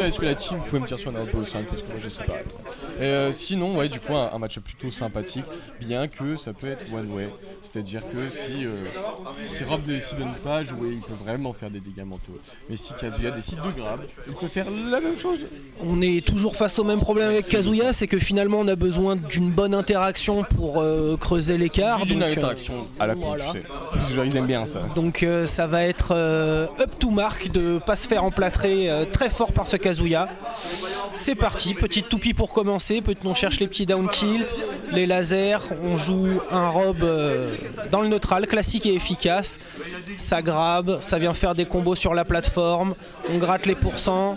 Est-ce que la team pouvait me tirer sur un outball 5 parce que moi je sais pas. Sinon, ouais, du coup, un match plutôt sympathique, bien que ça peut être one way. C'est-à-dire que si Rob décide de ne pas jouer, il peut vraiment faire des dégâts mentaux. Mais si Kazuya décide de grab, il peut faire la même chose. On est toujours face au même problème avec Kazuya, c'est que finalement on a besoin d'une bonne interaction pour creuser l'écart. D'une interaction à la con, voilà. Tu sais. Genre, ils aiment bien ça. Donc ça va être up to Mark de pas se faire emplâtrer très fort par ce Kazuya. C'est parti, petite toupie pour commencer, on cherche les petits down tilt, les lasers, on joue un Rob dans le neutral, classique et efficace. Ça grab, ça vient faire des combos sur la plateforme, on gratte les pourcents.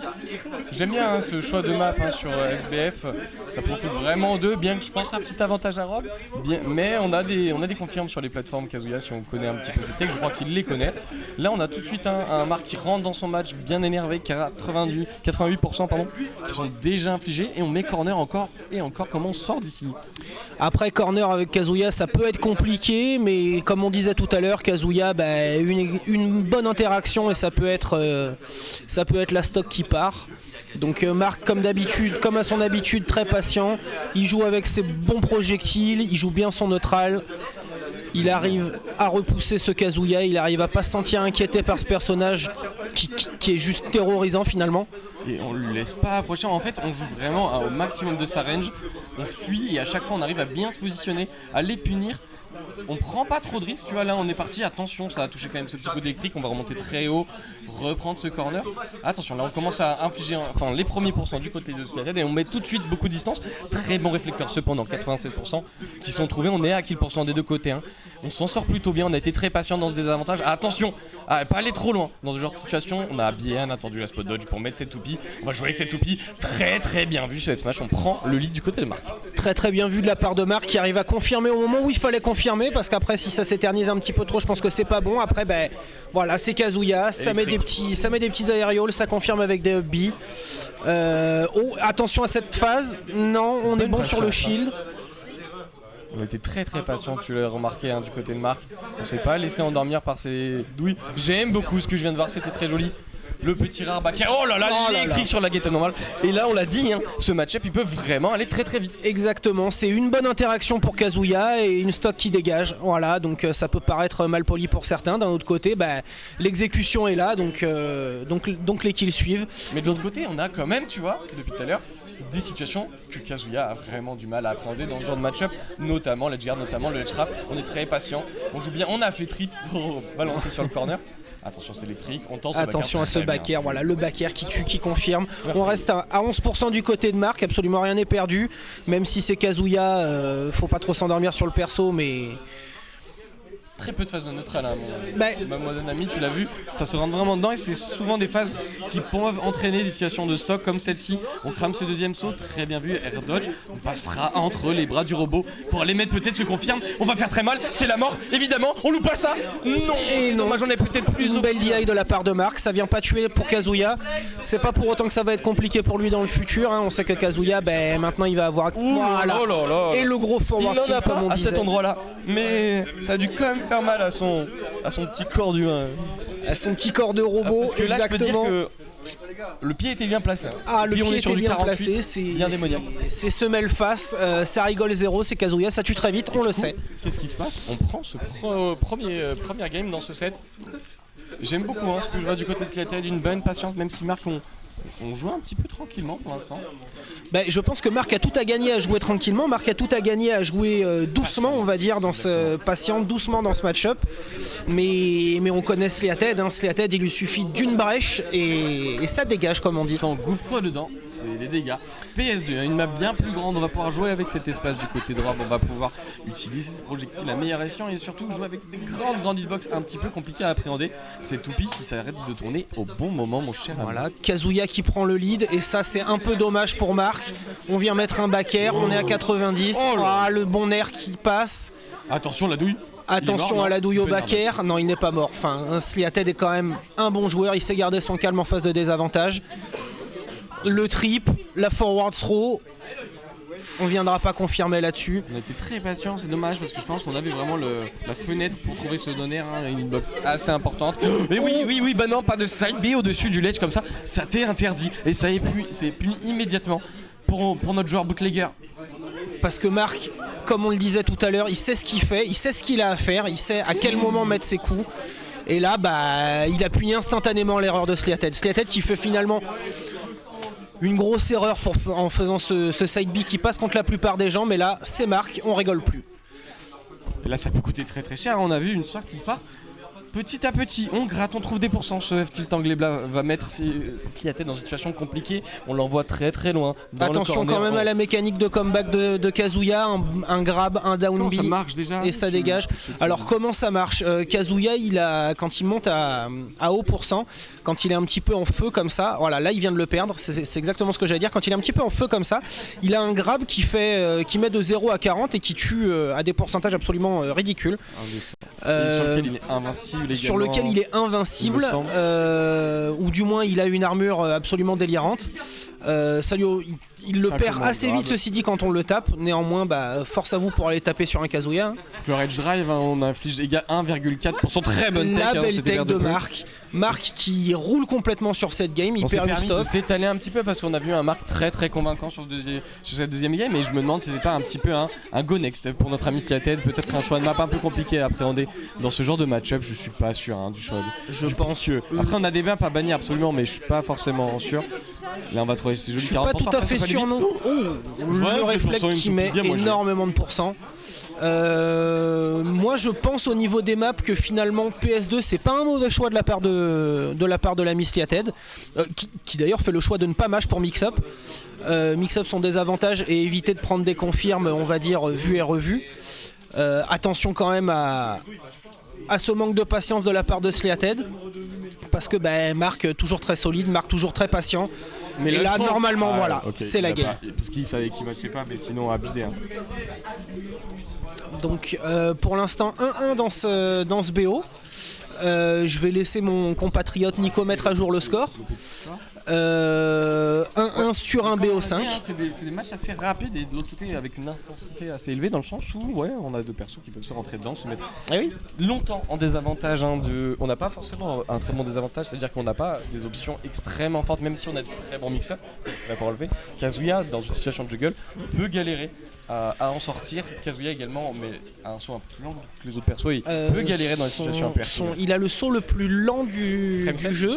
J'aime bien ce choix de map sur SBF, ça profite vraiment d'eux, bien que je pense un petit avantage à Rob, mais on a des confirmes sur les plateformes Kazuya si on connaît un petit peu ses techs, je crois qu'il les connaît. Là on a tout de suite un Mark qui rentre dans son match bien énervé, qui a 88% qui sont déjà infligés, et on met corner encore et encore. Comment on sort d'ici? Après corner avec Kazuya ça peut être compliqué, mais comme on disait tout à l'heure, Kazuya une bonne interaction et ça peut être la stock qui part. Donc Mark comme d'habitude, comme à son habitude, très patient, il joue avec ses bons projectiles, il joue bien son neutral. Il arrive à repousser ce Kazuya, il arrive à pas se sentir inquiété par ce personnage qui est juste terrorisant finalement. Et on le laisse pas approcher, en fait on joue vraiment au maximum de sa range, on fuit et à chaque fois on arrive à bien se positionner, à les punir. On prend pas trop de risques, tu vois, là on est parti, attention, ça a touché quand même ce petit coup d'électrique, on va remonter très haut, reprendre ce corner. Attention, là on commence à infliger les premiers pourcents du côté de Sliated et on met tout de suite beaucoup de distance. Très bon réflecteur cependant, 96% qui sont trouvés, on est à kill pourcent des deux côtés. Hein. On s'en sort plutôt bien, on a été très patient dans ce désavantage. Attention, à pas aller trop loin dans ce genre de situation, on a bien attendu la spot dodge pour mettre cette toupie. On va jouer avec cette toupie, très bien vu sur cette smash, on prend le lead du côté de Mark. Très bien vu de la part de Mark qui arrive à confirmer au moment où il fallait confirmer, parce qu'après si ça s'éternise un petit peu trop je pense que c'est pas bon. Après voilà, c'est Kazuya, ça met des petits aérioles, ça confirme avec des up B. Attention à cette phase, non on est bon sur le shield. On était très patient, tu l'as remarqué du côté de Mark. On s'est pas laissé endormir par ses douilles. J'aime beaucoup ce que je viens de voir, c'était très joli. Le petit rare back, oh là là, l'électrique sur la gate normale. Et là on l'a dit, ce match-up il peut vraiment aller très vite. Exactement, c'est une bonne interaction pour Kazuya et une stock qui dégage. Voilà, donc ça peut paraître mal poli pour certains. D'un autre côté, l'exécution est là, donc les kills suivent. Mais de l'autre côté, on a quand même, tu vois, depuis tout à l'heure, des situations que Kazuya a vraiment du mal à appréhender dans ce genre de match-up, notamment l'edge guard, notamment le edge trap. On est très patient, on joue bien, on a fait trip pour balancer sur le corner. Attention, c'est électrique, on tente ce attention à ce backer, voilà, le backer qui tue, qui confirme. On reste à 11% du côté de Mark, absolument rien n'est perdu. Même si c'est Kazuya, faut pas trop s'endormir sur le perso, mais... Très peu de phases de neutral, mon ami, tu l'as vu, ça se rentre vraiment dedans et c'est souvent des phases qui peuvent entraîner des situations de stock comme celle-ci. On crame ce deuxième saut, très bien vu, air dodge, on passera entre les bras du robot pour aller mettre peut-être se confirme, on va faire très mal, c'est la mort, évidemment, on loupe pas ça. Non, c'est dommage, on est peut-être plus... Une belle DI de la part de Mark, ça vient pas tuer pour Kazuya, c'est pas pour autant que ça va être compliqué pour lui dans le futur, on sait que Kazuya, maintenant il va avoir... Voilà. Oh là là. Et le gros forward il en a pas à cet endroit-là, mais ça a dû quand même faire mal à son petit corps d'humain. À son petit corps de robot, parce que là, exactement. Je peux dire que le pied était bien placé. Le pied était bien placé, c'est bien démoniaque. C'est semelle face, ça rigole zéro, c'est Kazuya, ça tue très vite, on le sait. Qu'est-ce qui se passe? On prend ce premier game dans ce set. J'aime beaucoup ce que je vois du côté de Sliated, une bonne patience, même si Marc on joue un petit peu tranquillement pour l'instant. Je pense que Marc a tout à gagner à jouer tranquillement. Marc a tout à gagner à jouer doucement, on va dire, patient doucement dans ce match-up. Mais on connaît Sliated. Sliated, il lui suffit d'une brèche et ça dégage, comme on dit. Il s'engouffre dedans, c'est des dégâts. PS2, une map bien plus grande, on va pouvoir jouer avec cet espace du côté droit. On va pouvoir utiliser ce projectile à meilleure escient et surtout jouer avec des grandes hitbox un petit peu compliquées à appréhender. C'est Toupie qui s'arrête de tourner au bon moment, mon cher. Voilà, Kazuya qui prend le lead et ça c'est un peu dommage pour Marc. On vient mettre un backer, on est à 90. Le bon air qui passe. Attention la douille. Attention à la douille au backer. Non, il n'est pas mort. Sliated est quand même un bon joueur. Il sait garder son calme en phase de désavantage. Le trip, la forward throw. On viendra pas confirmer là-dessus. On a été très patients, c'est dommage parce que je pense qu'on avait vraiment la fenêtre pour trouver ce donner, hein, une box assez importante. Mais oui, bah non, pas de side B au-dessus du ledge comme ça, ça t'est interdit et c'est puni immédiatement pour notre joueur bootlegger. Parce que Marc, comme on le disait tout à l'heure, il sait ce qu'il fait, il sait ce qu'il a à faire, il sait à quel moment mettre ses coups. Et là, bah, il a puni instantanément l'erreur de Sliated. Sliated qui fait finalement une grosse erreur en faisant ce side B qui passe contre la plupart des gens, mais là, c'est Marc, on rigole plus. Et là, ça peut coûter très très cher. On a vu une sorte qui part petit à petit. On gratte, on trouve des pourcents. Ce F-Tilt anglais va mettre Sliated dans une situation compliquée. On l'envoie très très loin. Attention quand même à la mécanique de comeback de Kazuya. Un grab, un down B. Ça marche déjà. Et ça dégage. Alors comment ça marche? Kazuya, quand il monte à haut pourcent, quand il est un petit peu en feu comme ça, voilà, là il vient de le perdre. C'est exactement ce que j'allais dire. Quand il est un petit peu en feu comme ça, il a un grab qui met de 0 à 40 et qui tue à des pourcentages absolument ridicules. Sur lequel il est invincible. Sur lequel il est invincible, ou du moins il a une armure absolument délirante. Il le perd assez vite, ceci dit, quand on le tape. Néanmoins, force à vous pour aller taper sur un Kazuya. Le Rage Drive, on inflige égal 1,4%. Très bonne tech. La belle tech de Marc. Marc qui roule complètement sur cette game. Il perd une stop. On s'est étalé un petit peu parce qu'on a vu un Marc très très convaincant sur cette deuxième game. Et je me demande si c'est pas un petit peu un go next pour notre ami Sliated. Peut-être un choix de map un peu compliqué à appréhender dans ce genre de match-up. Je suis pas sûr du choix. Je pense. Après, on a des maps à bannir absolument, mais je suis pas forcément sûr. Là, on va trouver ces jolis 40%. Je suis pas tout à fait sûr, non. Le réflexe qui met énormément de pourcents. Moi, je pense au niveau des maps que finalement PS2, c'est pas un mauvais choix de la part de l'ami Sliated, qui d'ailleurs fait le choix de ne pas match pour Mix-Up. Mix-Up son désavantage et éviter de prendre des confirmes, on va dire, vues et revues. Attention quand même à ce manque de patience de la part de Sliated. Parce que Marc toujours très solide, Marc toujours très patient. Mais et là normalement voilà, okay, c'est la game. Parce qu'il savait qu'il matchait pas, mais sinon abusé. Hein. Donc pour l'instant 1-1 dans ce BO. Je vais laisser mon compatriote Nico mettre à jour le score. 1-1 sur un BO5. C'est des matchs assez rapides et de l'autre côté avec une intensité assez élevée dans le sens où on a deux persos qui peuvent se rentrer dedans, se mettre longtemps en désavantage. On n'a pas forcément un très bon désavantage, c'est-à-dire qu'on n'a pas des options extrêmement fortes, même si on a de très bons mix-up. Pour relever, Kazuya dans une situation de juggle peut galérer à en sortir. Kazuya également, mais à un saut un peu plus lent que les autres persos, il peut galérer dans les situations imperfectes. Il a le saut le plus lent du jeu.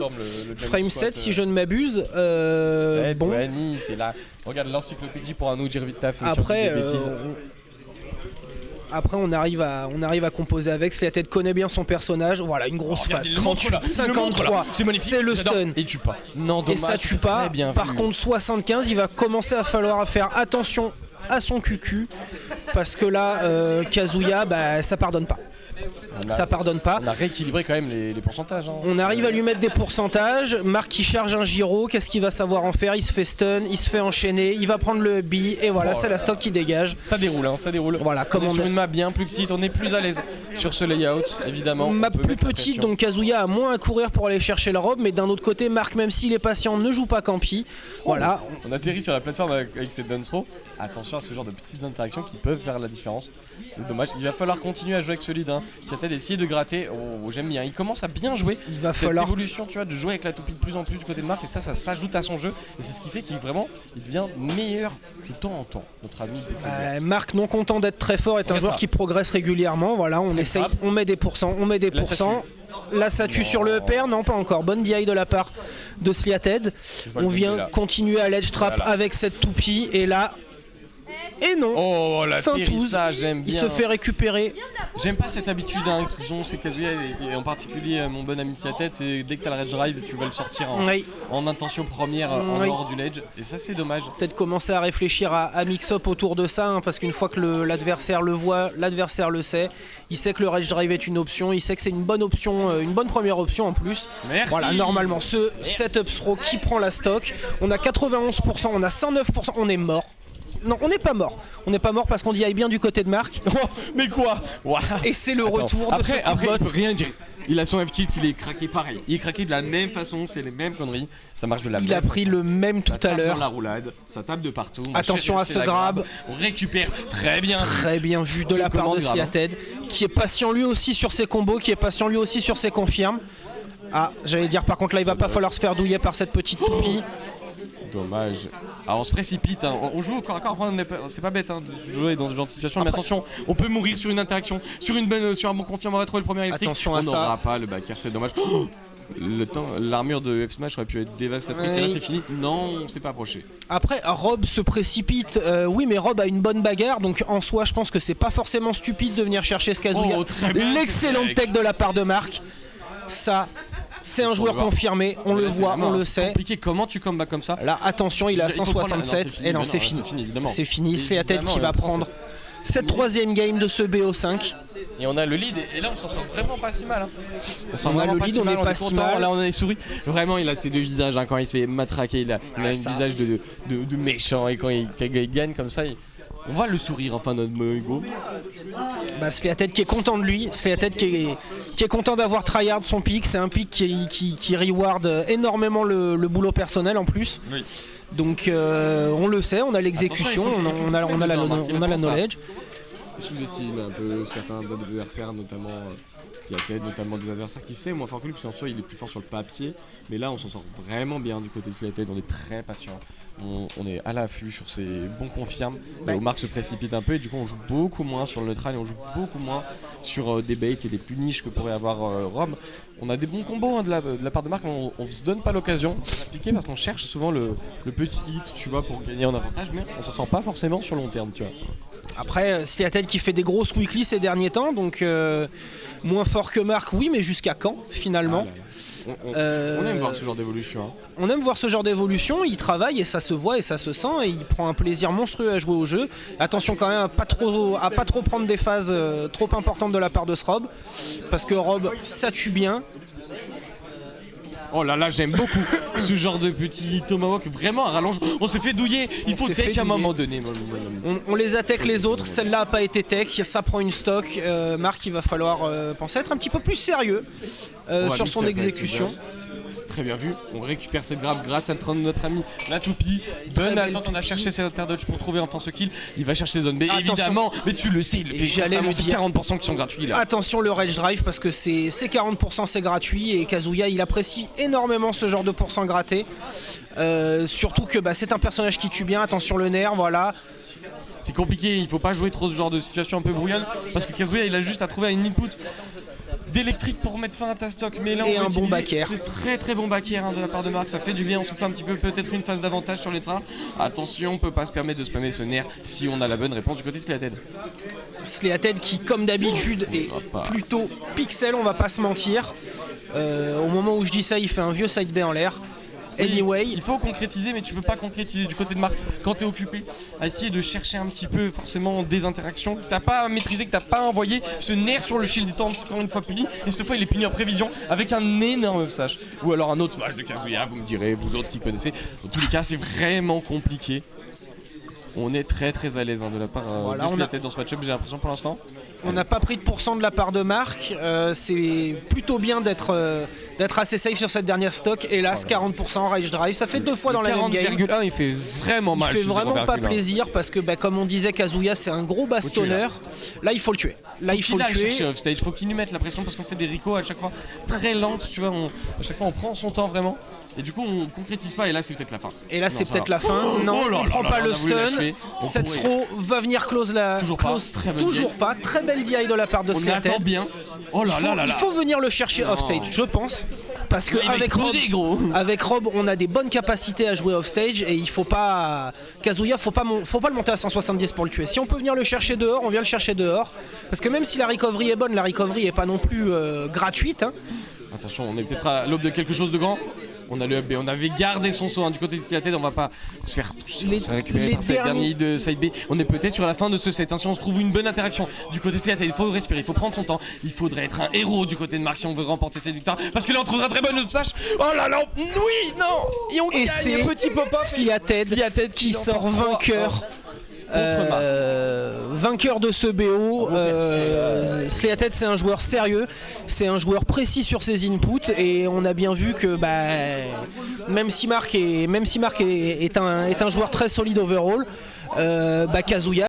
Frame 7 si je ne m'abuse. Bon. Annie, t'es là. Regarde l'encyclopédie pour un nous dire vite taf. Après on arrive à composer avec. Sliated connaît bien son personnage. Voilà, une grosse phase. 38, 53. C'est le stun. Et tue pas. Non, dommage, et ça tue pas. Par contre 75, il va commencer à falloir faire attention à son QQ parce que là Kazuya ça pardonne pas. Ça pardonne pas. On a rééquilibré quand même les pourcentages. On arrive à lui mettre des pourcentages. Marc qui charge un gyro, qu'est-ce qu'il va savoir en faire? Il se fait stun, il se fait enchaîner, il va prendre le B et voilà, c'est la stock qui dégage. Ça déroule, ça déroule. Voilà, on est sur une map bien plus petite, on est plus à l'aise sur ce layout, évidemment. Map plus petite, donc Kazuya a moins à courir pour aller chercher le robe, mais d'un autre côté, Marc, même s'il est patient, ne joue pas Campi. Voilà. On atterrit sur la plateforme avec cette dance throw. Attention à ce genre de petites interactions qui peuvent faire la différence. C'est dommage. Il va falloir continuer à jouer avec ce lead. Sliated essayer de gratter. Oh, j'aime bien. Il commence à bien jouer. Il va falloir évolution, tu vois, de jouer avec la toupie de plus en plus du côté de Marc, et ça s'ajoute à son jeu. Et c'est ce qui fait qu'il devient meilleur de temps en temps. Notre ami. Marc, non content d'être très fort, est un joueur qui progresse régulièrement. Voilà, on essaye, on met des pourcents, Là, ça tue sur le EPR, non pas encore. Bonne DI de la part de Sliated. On vient continuer à l'edge trap avec cette toupie et là. Et non, oh, l'atterrissage, j'aime bien. Il se fait récupérer. J'aime pas cette habitude qu'ils ont, c'est Kazuya et en particulier mon bon ami Sliated, c'est dès que t'as le Rage Drive, tu vas le sortir en intention première en hors du ledge. Et ça, c'est dommage. Peut-être commencer à réfléchir à mix-up autour de ça, parce qu'une fois que l'adversaire le voit, l'adversaire le sait. Il sait que le Rage Drive est une option, il sait que c'est une bonne option, une bonne première option en plus. Merci. Voilà, normalement, setup throw qui prend la stock. On a 91%, on a 109%, on est mort. Non, on n'est pas mort. On n'est pas mort parce qu'on dit aille bien du côté de Marc. Oh, mais quoi? Wow. Et c'est le retour de ce Après, il bot. peut rien dire. Il a son F-tilt, il est craqué pareil. Il est craqué de la même façon, c'est les mêmes conneries. Ça marche de la même Il a pris façon. le même tout à l'heure. La roulade, ça tape de partout. On va Attention à chercher ce la grab. On récupère très bien. Très bien vu de la part de Sliated, qui est patient lui aussi sur ses combos, qui est patient lui aussi sur ses confirmes. Ah, j'allais dire par contre là il va pas falloir se faire douiller par cette petite toupie. Dommage. Alors on se précipite, hein. On joue au corps à corps, c'est pas bête hein, de jouer dans ce genre de situation, mais attention, on peut mourir sur une interaction, sur un bon confirme, on va trouver le premier électrique. Attention à on ça. n'aura pas le backer, c'est dommage. Oh, l'armure de F-Smash aurait pu être dévastatrice, et là c'est fini. Non, on s'est pas approché. Après, Rob se précipite. Oui, mais Rob a une bonne bagarre, donc en soi, je pense que c'est pas forcément stupide de venir chercher ce Kazuya. Oh, très bien, l'excellente tech de la part de Marc. Ça, c'est un joueur confirmé, on le voit, on le sait. Compliqué, comment tu combats comme ça? Là, attention, il est à 167. Et non, c'est fini. C'est fini, c'est la tête qui va prendre cette troisième game de ce BO5. Et on a le lead, et là on s'en sort vraiment pas si mal. Hein. On a le lead, on n'est pas si mal. Là on a les souris. Vraiment, il a ses deux visages hein, quand il se fait matraquer. Il a un visage de méchant, et quand il gagne comme ça, on voit le sourire enfin notre Hugo. Bah, Sliated qui est content de lui, Sliated qui est content d'avoir tryhard son pick. C'est un pick qui reward énormément le boulot personnel en plus. Oui. Donc on le sait, on a l'exécution, on a la knowledge. Sous-estime un peu certains adversaires, notamment Sliated, notamment des adversaires qui sait moins fort que lui, parce qu'en soi il est plus fort sur le papier, mais là on s'en sort vraiment bien du côté de Sliated, on est très patient, on est à l'affût sur ses bons confirmes, et Omar se précipite un peu et du coup on joue beaucoup moins sur le neutral et on joue beaucoup moins sur des baits et des punish que pourrait avoir Rob. On a des bons combos hein, de la part de Marc, mais on se donne pas l'occasion d'appliquer parce qu'on cherche souvent le petit hit, tu vois, pour gagner en avantage, mais on s'en sort pas forcément sur long terme, tu vois. Après, Sliated qui fait des grosses weekly ces derniers temps, donc moins fort que Marc, oui, mais jusqu'à quand finalement? On aime voir ce genre d'évolution. Hein. On aime voir ce genre d'évolution, il travaille et ça se voit et ça se sent et il prend un plaisir monstrueux à jouer au jeu. Attention quand même à pas trop prendre des phases trop importantes de la part de ce Rob, parce que Rob ça tue bien. Oh là là, j'aime beaucoup ce genre de petit tomahawk, vraiment un rallonge. On s'est fait douiller, il faut tech à un moment donné. On les attaque les autres, celle-là n'a pas été tech, ça prend une stock. Marc, il va falloir penser à être un petit peu plus sérieux sur son exécution. Très bien vu, on récupère cette grab grâce à notre ami la toupie. Bonne attente, on a cherché cette interdodge pour trouver enfin ce kill. Il va chercher zone B, évidemment, mais tu le sais, il fait j'allais le dire. 40% qui sont gratuits là. Attention le rage drive parce que c'est 40% c'est gratuit et Kazuya il apprécie énormément ce genre de pourcent gratté. Surtout que c'est un personnage qui tue bien, attention le nerf, voilà. C'est compliqué, il faut pas jouer trop ce genre de situation un peu brouillonne parce que Kazuya il a juste à trouver une input d'électrique pour mettre fin à ta stock, mais là et un bon backer. C'est très très bon backer hein, de la part de Marc, ça fait du bien, on souffle un petit peu, peut-être une phase d'avantage sur les trains. Attention, on peut pas se permettre de spammer ce nerf si on a la bonne réponse du côté de Sliated. Sliated qui comme d'habitude est plutôt pixel, on va pas se mentir. Au moment où je dis ça, il fait un vieux side B en l'air. Anyway, il faut concrétiser, mais tu peux pas concrétiser du côté de Marc quand t'es occupé à essayer de chercher un petit peu forcément des interactions que t'as pas maîtrisé, que t'as pas envoyé. Ce nerf sur le shield étant encore une fois puni, et cette fois il est puni en prévision avec un énorme smash ou alors un autre smash de Kazuya, vous me direz, vous autres qui connaissez. Dans tous les cas, c'est vraiment compliqué. On est très très à l'aise de la part de Sliated dans ce match-up, j'ai l'impression pour l'instant. On n'a pas pris de pourcent de la part de Marc, c'est plutôt bien d'être assez safe sur cette dernière stock. Hélas, 40% rage drive, ça fait deux fois dans la même game. 40,1 il fait vraiment mal. Il fait vraiment pas plaisir parce que comme on disait, Kazuya c'est un gros bastonneur. Là il faut le tuer. Là il faut le tuer. Il faut qu'il lui mette la pression parce qu'on fait des ricots à chaque fois très lentes, tu vois, à chaque fois on prend son temps vraiment. Et du coup on concrétise pas et là c'est peut-être la fin. Et là c'est peut-être la fin. Non, on prend pas le stun. Cette throw va venir close la. Toujours pas. Très belle DI de la part de Sliated. On attend bien. Oh là là là. Il faut venir le chercher offstage, je pense. Parce que avec Rob, on a des bonnes capacités à jouer offstage et il faut pas. Kazuya, faut pas le monter à 170 pour le tuer. Si on peut venir le chercher dehors, on vient le chercher dehors. Parce que même si la recovery est bonne, la recovery est pas non plus gratuite. Hein. Attention, on est peut-être à l'aube de quelque chose de grand. On a le up B, on avait gardé son saut du côté de Sliated, on va pas se faire toucher, se récupérer par cette dernière de side B. On est peut-être sur la fin de ce set, si on se trouve une bonne interaction du côté de Sliated, il faut respirer, il faut prendre son temps, il faudrait être un héros du côté de Marc si on veut remporter cette victoire, parce que là on trouvera très bonne smash. Oh là là, oui, non. Et on gagne, c'est petit pop-up Sliated qui sort vainqueur Vainqueur de ce BO, Sleated c'est un joueur sérieux, c'est un joueur précis sur ses inputs et on a bien vu que même si Marc est un joueur très solide overall, Kazuya